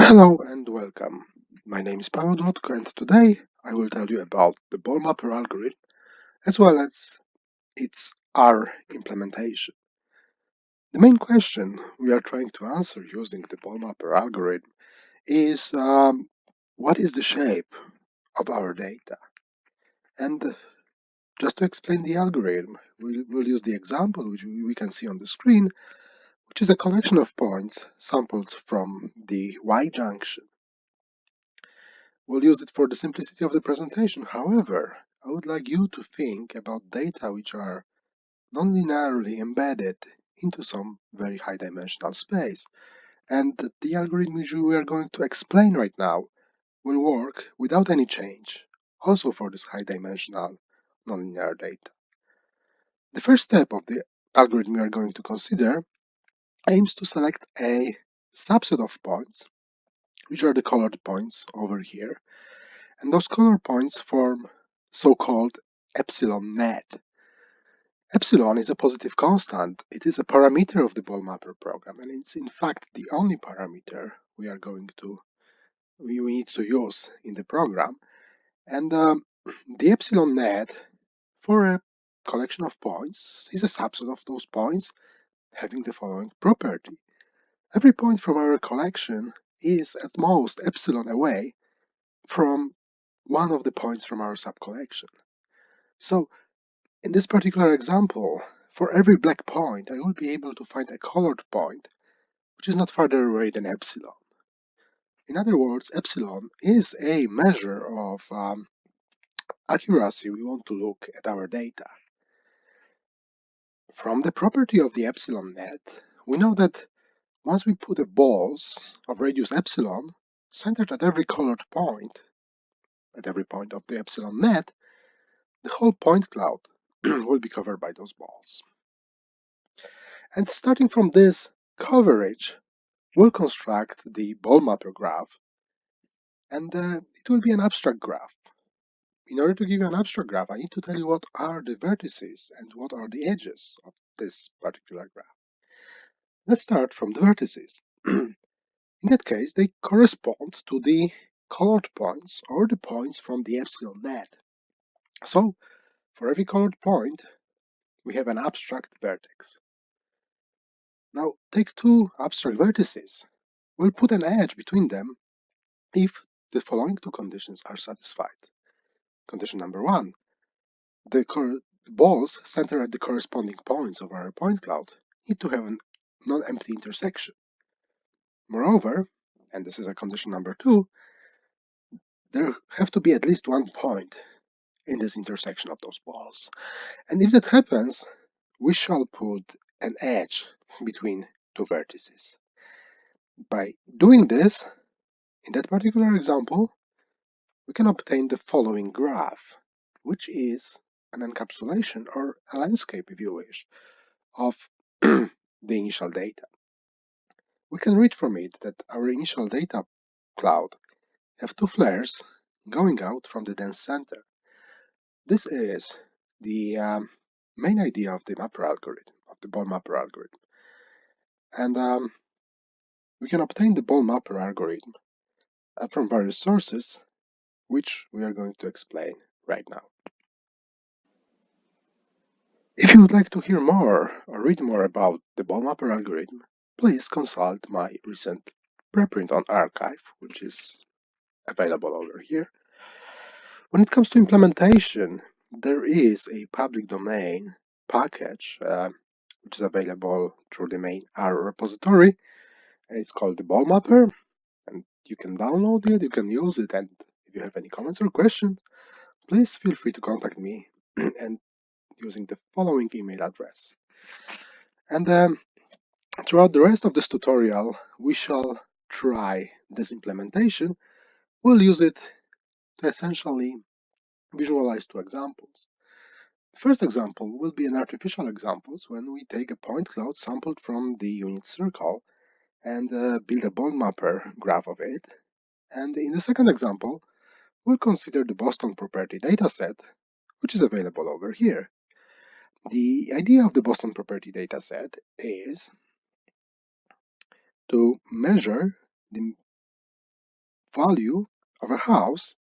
Hello and welcome. My name is Paweł, and today I will tell you about the ball mapper algorithm as well as its R implementation. The main question we are trying to answer using the ball mapper algorithm is what is the shape of our data? And just to explain the algorithm, we'll use the example which we can see on the screen, which is a collection of points sampled from the Y junction. We'll use it for the simplicity of the presentation. However, I would like you to think about data which are non-linearly embedded into some very high-dimensional space. And the algorithm which we are going to explain right now will work without any change, also for this high-dimensional nonlinear data. The first step of the algorithm we are going to consider aims to select a subset of points, which are the colored points over here, and those color points form so-called epsilon net. Epsilon is a positive constant. It is a parameter of the ball mapper program, and it's in fact the only parameter we need to use in the program. And the epsilon net for a collection of points is a subset of those points having the following property. Every point from our collection is at most epsilon away from one of the points from our subcollection. So in this particular example, for every black point, I will be able to find a colored point which is not farther away than epsilon. In other words, epsilon is a measure of accuracy we want to look at our data. From the property of the epsilon net, we know that once we put a balls of radius epsilon centered at every colored point, at every point of the epsilon net, the whole point cloud will be covered by those balls. And starting from this coverage, we'll construct the ball mapper graph, and it will be an abstract graph. In order to give you an abstract graph, I need to tell you what are the vertices and what are the edges of this particular graph. Let's start from the vertices. In that case, they correspond to the colored points or the points from the epsilon net. So, for every colored point, we have an abstract vertex. Now, take two abstract vertices. We'll put an edge between them if the following two conditions are satisfied. Condition number one, the balls centered at the corresponding points of our point cloud need to have a non-empty intersection. Moreover, and this is a condition number two, there have to be at least one point in this intersection of those balls. And if that happens, we shall put an edge between two vertices. By doing this, in that particular example, we can obtain the following graph, which is an encapsulation or a landscape, if you wish, of the initial data. We can read from it that our initial data cloud have two flares going out from the dense center. This is the main idea of the mapper algorithm, of the ball mapper algorithm. And we can obtain the ball mapper algorithm from various sources, which we are going to explain right now. If you would like to hear more or read more about the ball mapper algorithm, please consult my recent preprint on arXiv, which is available over here. When it comes to implementation, there is a public domain package which is available through the main R repository, and it's called the ball mapper, and you can download it, you can use it, and if you have any comments or questions, please feel free to contact me and using the following email address. And throughout the rest of this tutorial, we shall try this implementation. We'll use it to essentially visualize two examples. The first example will be an artificial example when we take a point cloud sampled from the unit circle and build a ball mapper graph of it. And in the second example, we'll consider the Boston property dataset, which is available over here. The idea of the Boston property dataset is to measure the value of a house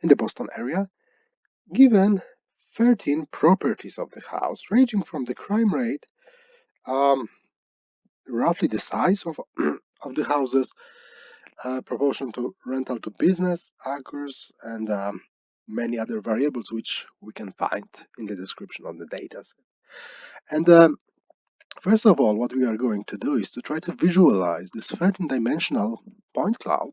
in the Boston area given 13 properties of the house, ranging from the crime rate, roughly the size of, of the houses, proportion to rental to business, acres, and many other variables which we can find in the description of the data set. And first of all, what we are going to do is to try to visualize this 13-dimensional point cloud,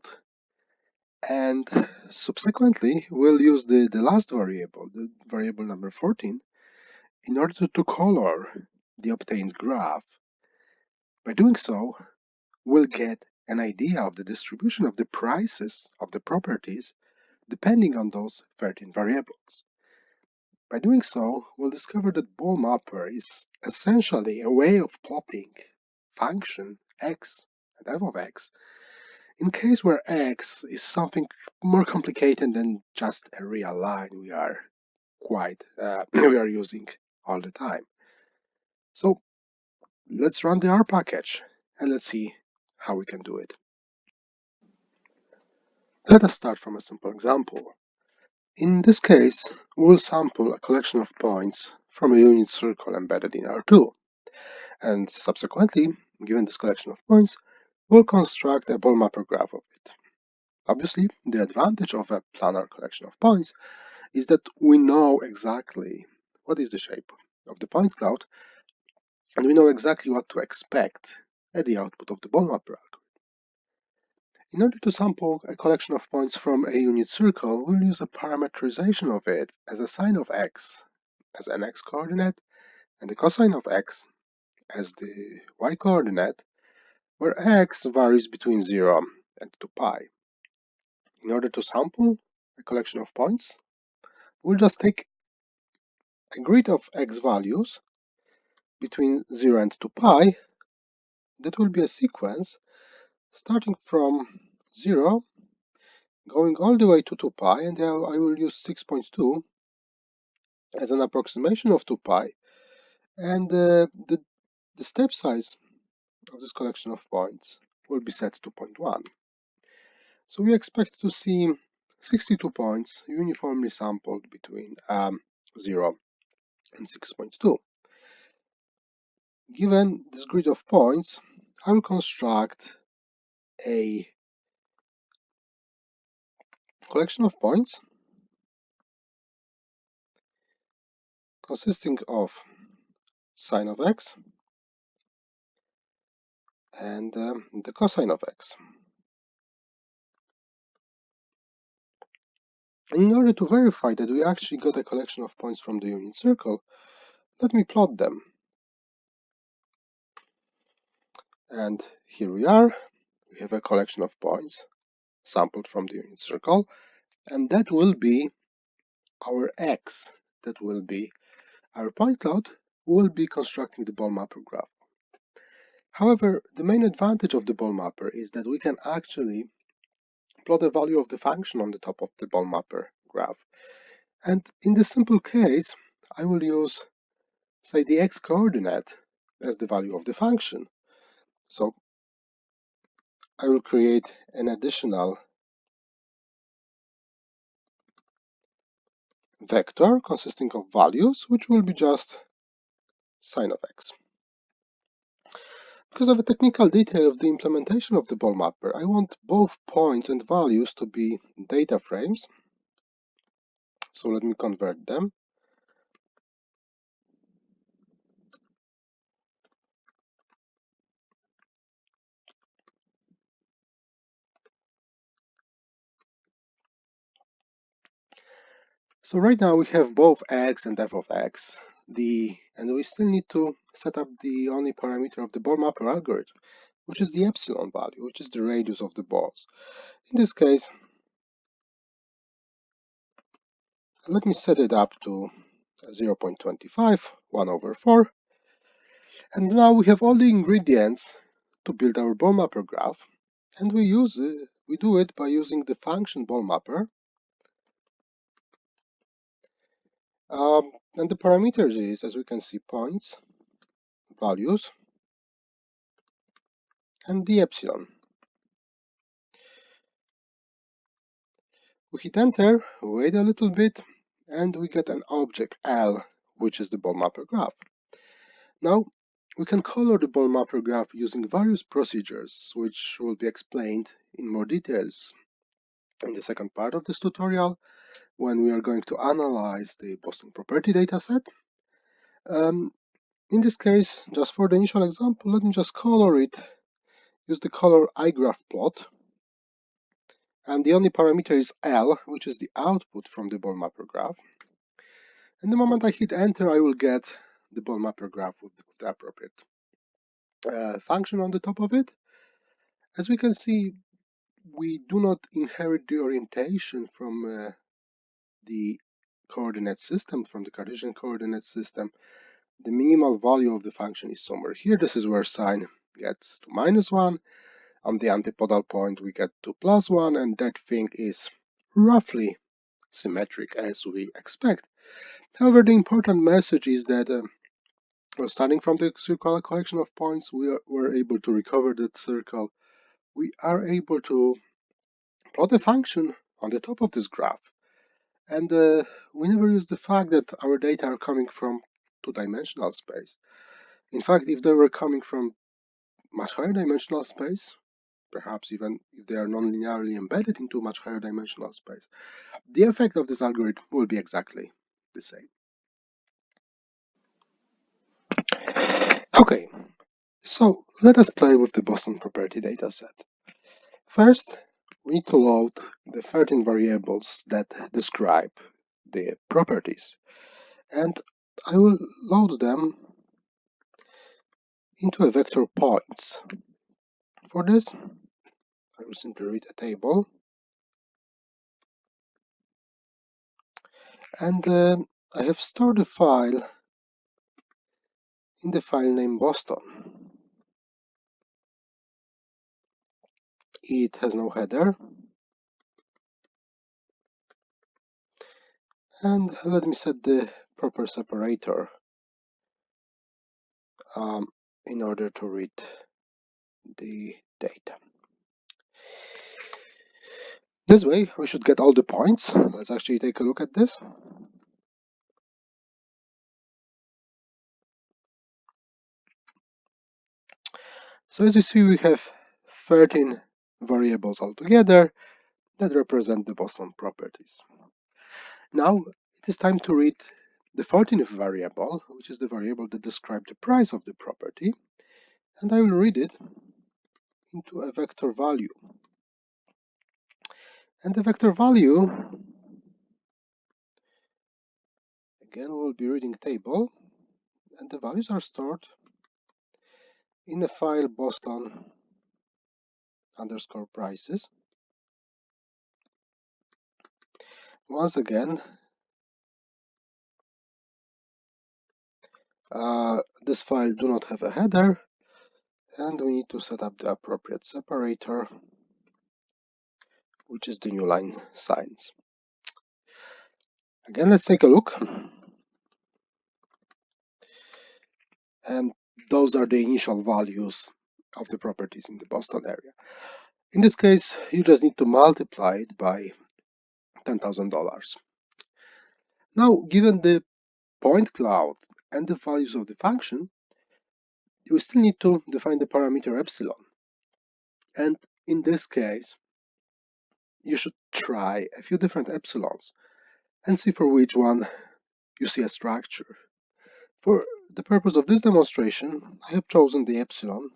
and subsequently we'll use the last variable, the variable number 14, in order to color the obtained graph. By doing so, we'll get an idea of the distribution of the prices of the properties depending on those 13 variables. By doing so, we'll discover that ball mapper is essentially a way of plotting function x and f of x in case where x is something more complicated than just a real line we are using all the time. So let's run the R package and let's see how we can do it. Let us start from a simple example. In this case, we'll sample a collection of points from a unit circle embedded in R2, and subsequently, given this collection of points, we'll construct a ball mapper graph of it. Obviously, the advantage of a planar collection of points is that we know exactly what is the shape of the point cloud, and we know exactly what to expect at the output of the ball mapper algorithm. In order to sample a collection of points from a unit circle, we'll use a parameterization of it as a sine of x as an x coordinate and the cosine of x as the y coordinate, where x varies between 0 and 2 pi. In order to sample a collection of points, we'll just take a grid of x values between 0 and 2 pi. That will be a sequence starting from 0, going all the way to 2 pi, and I will use 6.2 as an approximation of 2 pi, and the step size of this collection of points will be set to 0.1. So we expect to see 62 points uniformly sampled between 0 and 6.2. Given this grid of points, I will construct a collection of points consisting of sine of x and the cosine of x. And in order to verify that we actually got a collection of points from the unit circle, let me plot them. And here we are. We have a collection of points sampled from the unit circle, and that will be our x. That will be our point cloud. We'll be constructing the ball mapper graph. However, the main advantage of the ball mapper is that we can actually plot the value of the function on the top of the ball mapper graph. And in this simple case, I will use, say, the x coordinate as the value of the function. So I will create an additional vector consisting of values, which will be just sine of x. Because of a technical detail of the implementation of the ball mapper, I want both points and values to be data frames. So let me convert them. So right now we have both x and f of x, and we still need to set up the only parameter of the ball mapper algorithm, which is the epsilon value, which is the radius of the balls. In this case, let me set it up to 0.25, 1 over 4. And now we have all the ingredients to build our ball mapper graph, and we do it by using the function ball mapper. And the parameters is, as we can see, points, values, and the epsilon. We hit enter, wait a little bit, and we get an object L, which is the ball mapper graph. Now, we can color the ball mapper graph using various procedures, which will be explained in more details in the second part of this tutorial, when we are going to analyze the Boston property dataset. In this case, just for the initial example, let me just color it, use the color iGraph plot, and the only parameter is L, which is the output from the ball mapper graph. And the moment I hit enter, I will get the ball mapper graph with the appropriate function on the top of it. As we can see, we do not inherit the orientation from the coordinate system, from the Cartesian coordinate system. The minimal value of the function is somewhere here. This is where sine gets to -1. On the antipodal point, we get to +1, and that thing is roughly symmetric as we expect. However, the important message is that starting from the circular collection of points, we're able to recover that circle. We are able to plot a function on the top of this graph. And we never use the fact that our data are coming from two-dimensional space. In fact, if they were coming from much higher dimensional space, perhaps even if they are non-linearly embedded into much higher dimensional space, the effect of this algorithm will be exactly the same. Okay, so let us play with the Boston property dataset. First, we need to load the 13 variables that describe the properties, and I will load them into a vector points. For this, I will simply read a table, and I have stored a file in the file name Boston. It has no header, and let me set the proper separator in order to read the data. This way we should get all the points. Let's actually take a look at this. So as you see, we have 13 variables altogether that represent the Boston properties. Now it is time to read the 14th variable, which is the variable that describes the price of the property, and I will read it into a vector value. And the vector value, again, we'll be reading table, and the values are stored in the file Boston underscore prices. Once again, this file do not have a header, and we need to set up the appropriate separator, which is the new line signs. Again, let's take a look. And those are the initial values of the properties in the Boston area. In this case, you just need to multiply it by $10,000. Now, given the point cloud and the values of the function, you still need to define the parameter epsilon. And in this case, you should try a few different epsilons and see for which one you see a structure. For the purpose of this demonstration, I have chosen the epsilon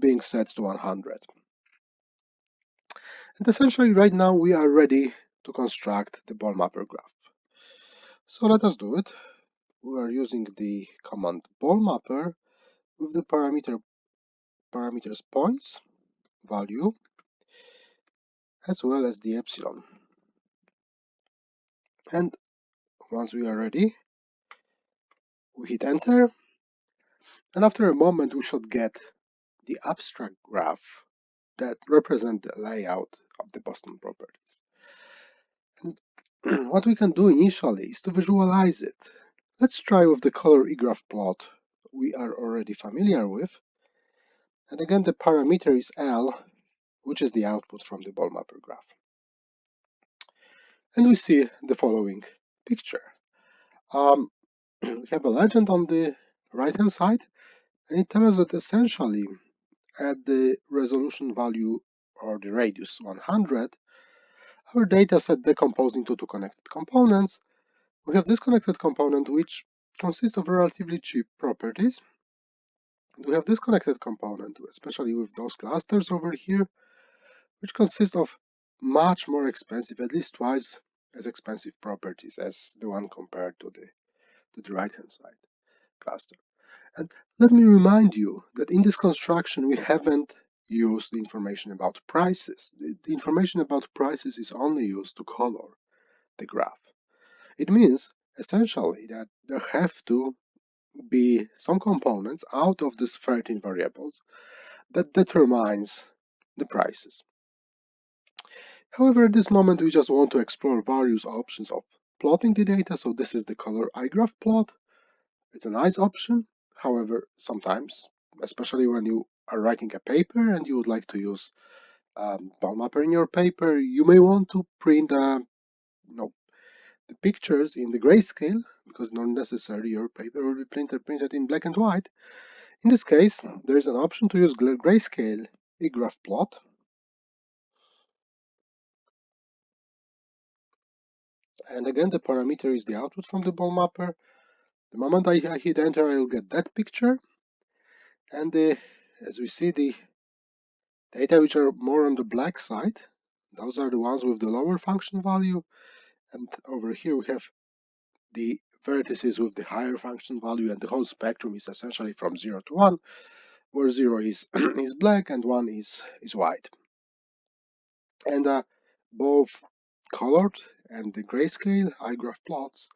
being set to 100. And essentially right now we are ready to construct the ball mapper graph. So let us do it. We are using the command ball mapper with the parameters points, value, as well as the epsilon. And once we are ready, we hit enter, and after a moment we should get the abstract graph that represent the layout of the Boston properties. And what we can do initially is to visualize it. Let's try with the color egraph plot we are already familiar with. And again, the parameter is L, which is the output from the ball mapper graph. And we see the following picture. We have a legend on the right hand side, and it tells us that essentially at the resolution value or the radius 100, our dataset decomposes into two connected components. We have this connected component which consists of relatively cheap properties. We have this connected component, especially with those clusters over here, which consist of much more expensive, at least twice as expensive properties as the one compared to the right hand side cluster. And let me remind you that in this construction we haven't used the information about prices. The information about prices is only used to color the graph. It means essentially that there have to be some components out of these 13 variables that determines the prices. However, at this moment we just want to explore various options of plotting the data. So this is the color iGraph plot. It's a nice option. However, sometimes, especially when you are writing a paper and you would like to use ball mapper in your paper, you may want to print the pictures in the grayscale, because not necessarily your paper will be printed in black and white. In this case, there is an option to use grayscale iGraph plot. And again, the parameter is the output from the ball mapper. The moment I hit enter, I will get that picture. And as we see, the data which are more on the black side, those are the ones with the lower function value. And over here we have the vertices with the higher function value, and the whole spectrum is essentially from 0 to 1, where 0 is, is black and 1 is white. And both colored and the grayscale iGraph plots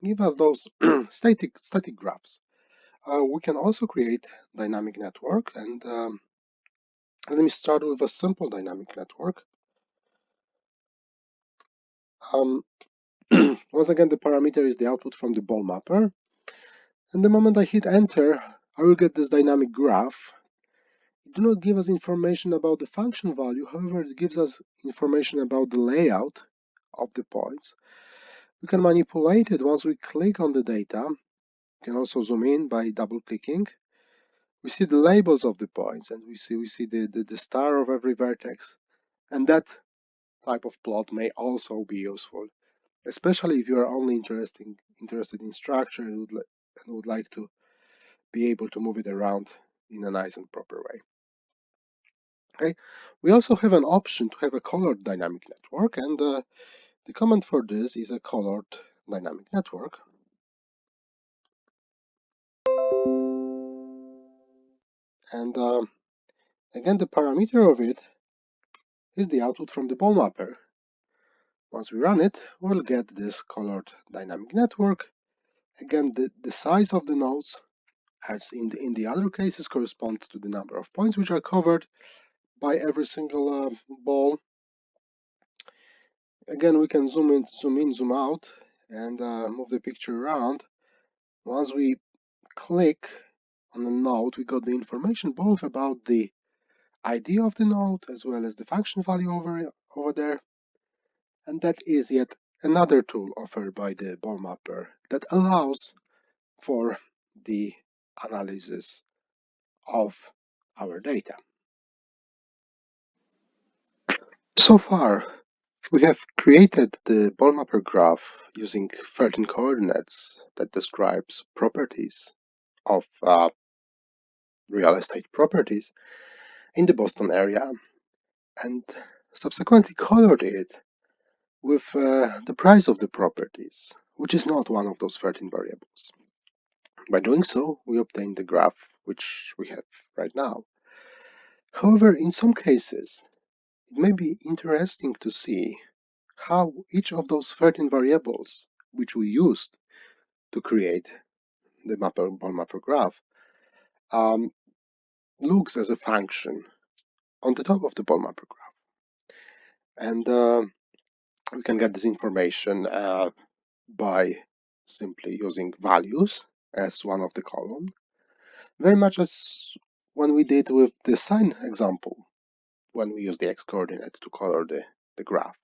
give us those static graphs. We can also create dynamic network, and let me start with a simple dynamic network. Once again, the parameter is the output from the ball mapper, and the moment I hit enter, I will get this dynamic graph. It does not give us information about the function value, however, it gives us information about the layout of the points. We can manipulate it once we click on the data. We can also zoom in by double clicking. We see the labels of the points, and we see the star of every vertex, and that type of plot may also be useful, especially if you are only interested in structure and would like to be able to move it around in a nice and proper way. Okay, we also have an option to have a colored dynamic network, and the command for this is a colored dynamic network. And again, the parameter of it is the output from the ball mapper. Once we run it, we'll get this colored dynamic network. Again, the size of the nodes, as in the other cases, corresponds to the number of points which are covered by every single ball. Again, we can zoom in, zoom out, and move the picture around. Once we click on the node, we got the information both about the ID of the node as well as the function value over there. And that is yet another tool offered by the ball mapper that allows for the analysis of our data. So far, we have created the ball mapper graph using 13 coordinates that describes properties of real estate properties in the Boston area, and subsequently colored it with the price of the properties, which is not one of those 13 variables. By doing so, we obtain the graph which we have right now. However, in some cases, it may be interesting to see how each of those 13 variables which we used to create the ball mapper graph looks as a function on the top of the ball mapper graph. And we can get this information by simply using values as one of the columns, very much as when we did with the sine example. when we use the x-coordinate to color the graph.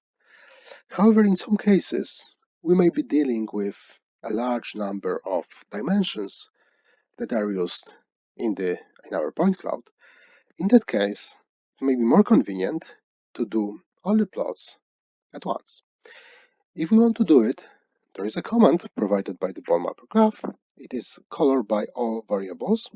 However, in some cases, we may be dealing with a large number of dimensions that are used in our point cloud. In that case, it may be more convenient to do all the plots at once. If we want to do it, there is a command provided by the ball mapper graph. It is color by all variables.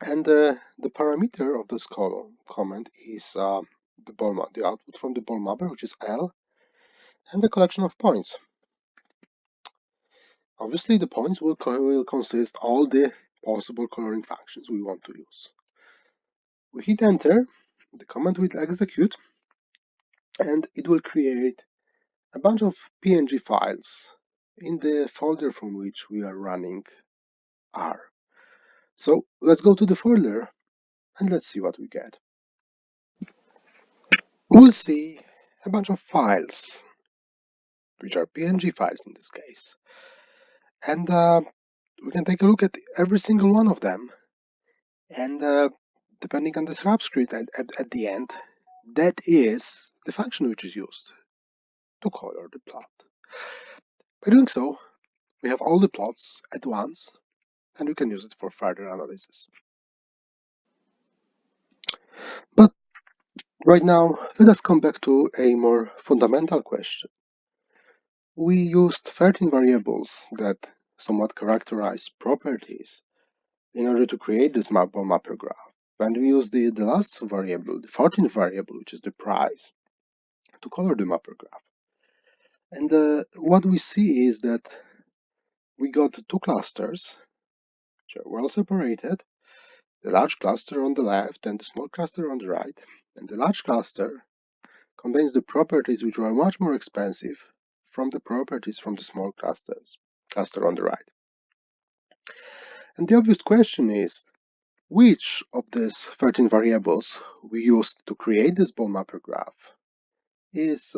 And the parameter of this command is the output from the ball mapper, which is L, and the collection of points. Obviously, the points will consist all the possible coloring functions we want to use. We hit enter, the command will execute, and it will create a bunch of PNG files in the folder from which we are running R. So let's go to the folder and let's see what we get. We'll see a bunch of files, which are PNG files in this case. And we can take a look at every single one of them. And depending on the subscript at the end, that is the function which is used to color the plot. By doing so, we have all the plots at once, and we can use it for further analysis. But right now, let us come back to a more fundamental question. We used 13 variables that somewhat characterize properties in order to create this ball mapper graph. And we use the last variable, the 14th variable, which is the price, to color the mapper graph. And what we see is that we got two clusters, which are well separated, the large cluster on the left and the small cluster on the right. And the large cluster contains the properties which are much more expensive from the properties from the small cluster on the right. And the obvious question is, which of these 13 variables we used to create this ball mapper graph is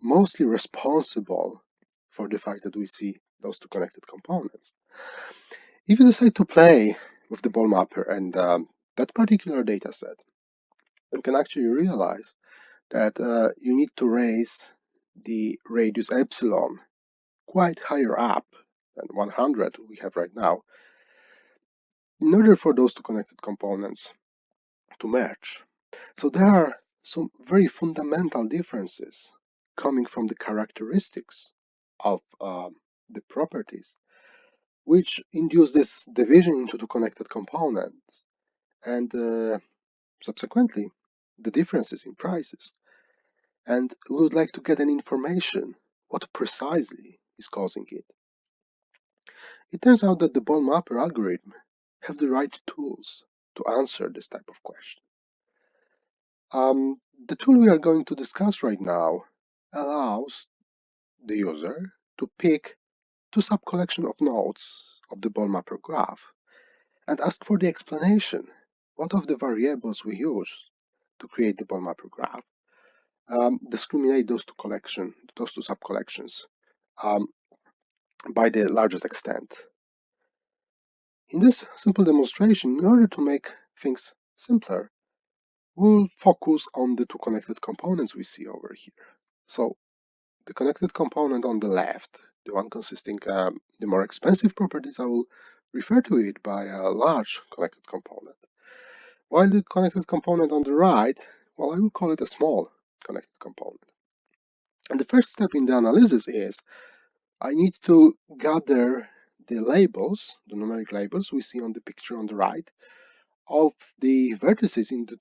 mostly responsible for the fact that we see those two connected components? If you decide to play with the ball mapper and that particular data set, you can actually realize that you need to raise the radius epsilon quite higher up than 100 we have right now in order for those two connected components to merge. So there are some very fundamental differences coming from the characteristics of the properties which induce this division into two connected components and subsequently the differences in prices. And we would like to get an information what precisely is causing it. It turns out that the ball mapper algorithm have the right tools to answer this type of question. The tool we are going to discuss right now allows the user to pick two subcollection of nodes of the ball mapper graph and ask for the explanation what of the variables we use to create the ball mapper graph discriminate those two subcollections by the largest extent. In this simple demonstration, in order to make things simpler, we'll focus on the two connected components we see over here. So the connected component on the left, the one consisting the more expensive properties, I will refer to it by a large connected component. While the connected component on the right, well, I will call it a small connected component. And the first step in the analysis is I need to gather the labels, the numeric labels we see on the picture on the right, of the vertices in the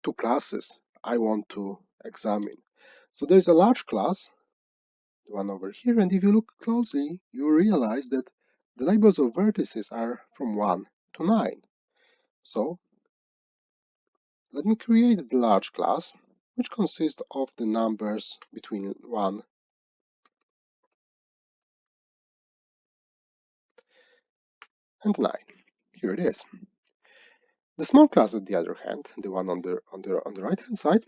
two classes I want to examine. So there's a large class, the one over here, and if you look closely, you realize that the labels of vertices are from 1 to 9. So let me create the large class, which consists of the numbers between 1 and 9. Here it is. The small class, on the other hand, the one on the right-hand side,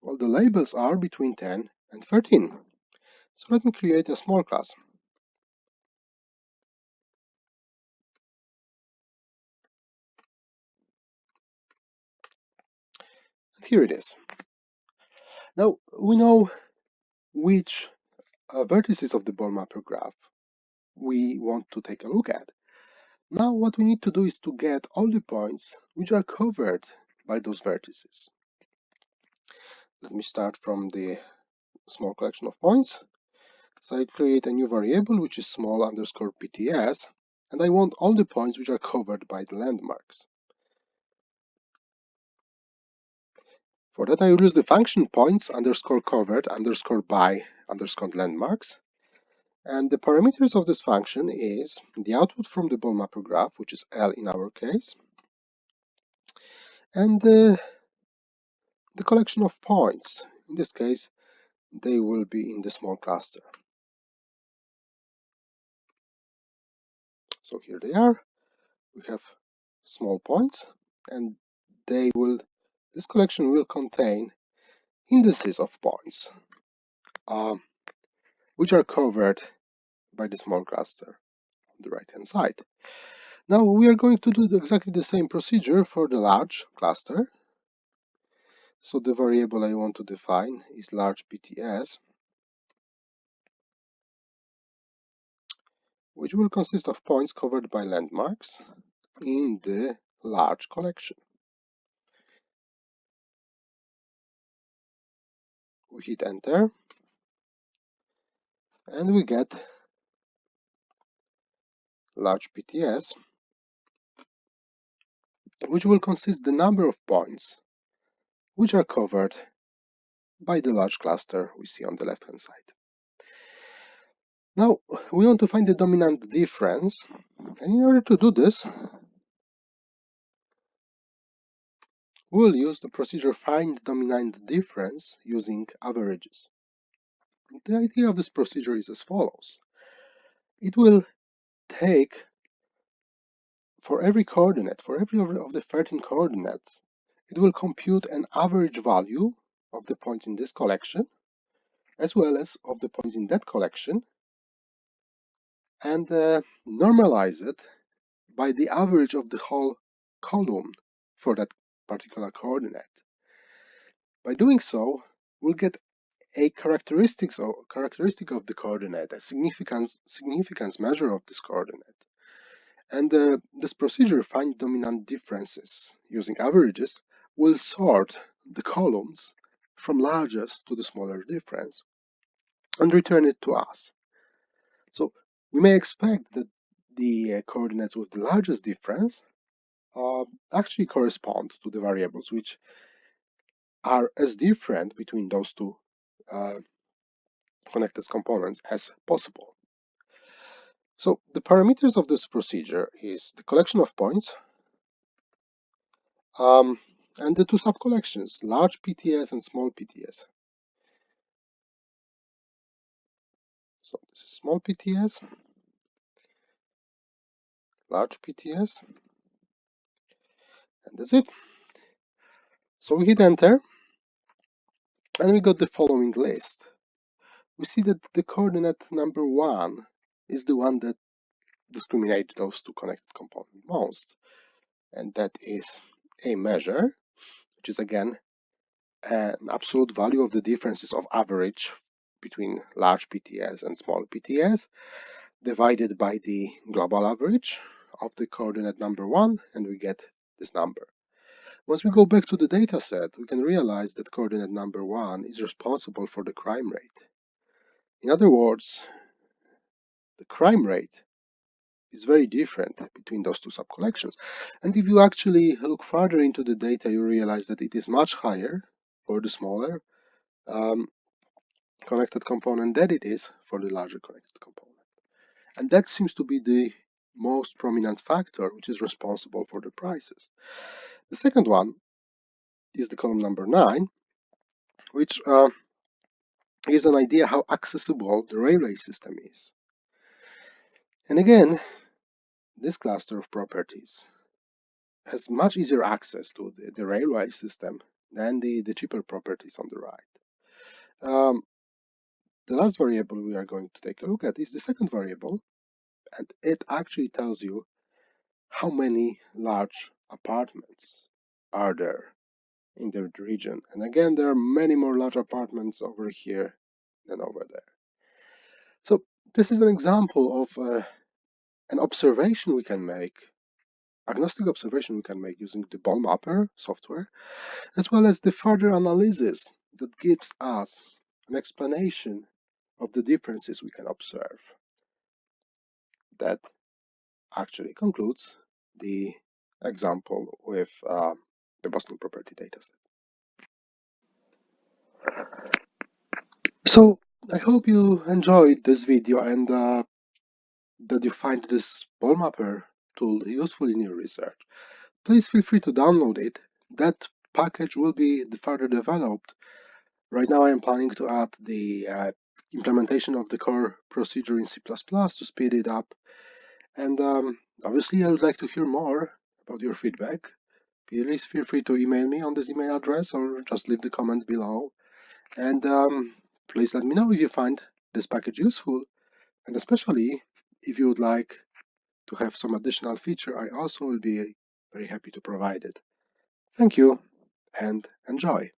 well, the labels are between 10 and 13. So let me create a small class. here it is. Now we know which vertices of the ball mapper graph we want to take a look at. Now what we need to do is to get all the points which are covered by those vertices. Let me start from the small collection of points. So I create a new variable which is small underscore PTS, and I want all the points which are covered by the landmarks. For that I will use the function points underscore covered underscore by underscore landmarks. And the parameters of this function is the output from the ball mapper graph, which is L in our case, and the collection of points. In this case, they will be in the small cluster. So here they are. We have small points, and this collection will contain indices of points, which are covered by the small cluster on the right hand side. Now we are going to do exactly the same procedure for the large cluster. So the variable I want to define is large PTS, which will consist of points covered by landmarks in the large collection. We hit enter and we get large PTS, which will consist the number of points which are covered by the large cluster we see on the left hand side. Now we want to find the dominant difference, and in order to do this we'll use the procedure find dominant difference using averages. The idea of this procedure is as follows. It will take, for every coordinate, for every of the 13 coordinates, it will compute an average value of the points in this collection, as well as of the points in that collection, and normalize it by the average of the whole column for that particular coordinate. By doing so, we'll get a characteristic of the coordinate, a significance measure of this coordinate. And this procedure, find dominant differences using averages, will sort the columns from largest to the smaller difference and return it to us. So we may expect that the coordinates with the largest difference actually correspond to the variables which are as different between those two connected components as possible. So the parameters of this procedure is the collection of points and the two subcollections, large PTS and small PTS. So this is small PTS, large PTS, and that's it. So we hit enter and we got the following list. We see that the coordinate number 1 is the one that discriminates those two connected components most, and that is a measure, which is again an absolute value of the differences of average between large PTS and small PTS divided by the global average of the coordinate number 1, and we get this number. Once we go back to the dataset, we can realize that coordinate number 1 is responsible for the crime rate. In other words, the crime rate is very different between those two subcollections. And if you actually look further into the data, you realize that it is much higher for the smaller connected component than it is for the larger connected component. And that seems to be the most prominent factor which is responsible for the prices. The second one is the column number 9, which gives an idea how accessible the railway system is. And again, this cluster of properties has much easier access to the railway system than the cheaper properties on the right. The last variable we are going to take a look at is the second variable, and it actually tells you how many large apartments are there in the region. And again, there are many more large apartments over here than over there. So this is an example of an observation we can make, agnostic observation we can make using the ball mapper software, as well as the further analysis that gives us an explanation of the differences we can observe. That actually concludes the example with the Boston property dataset. So I hope you enjoyed this video and that you find this ball mapper tool useful in your research. Please feel free to download it. That package will be further developed. Right now I am planning to add the implementation of the core procedure in C++ to speed it up. And obviously I would like to hear more about your feedback. Please feel free to email me on this email address or just leave the comment below. And please let me know if you find this package useful, and especially if you would like to have some additional feature, I also will be very happy to provide it. Thank you and enjoy.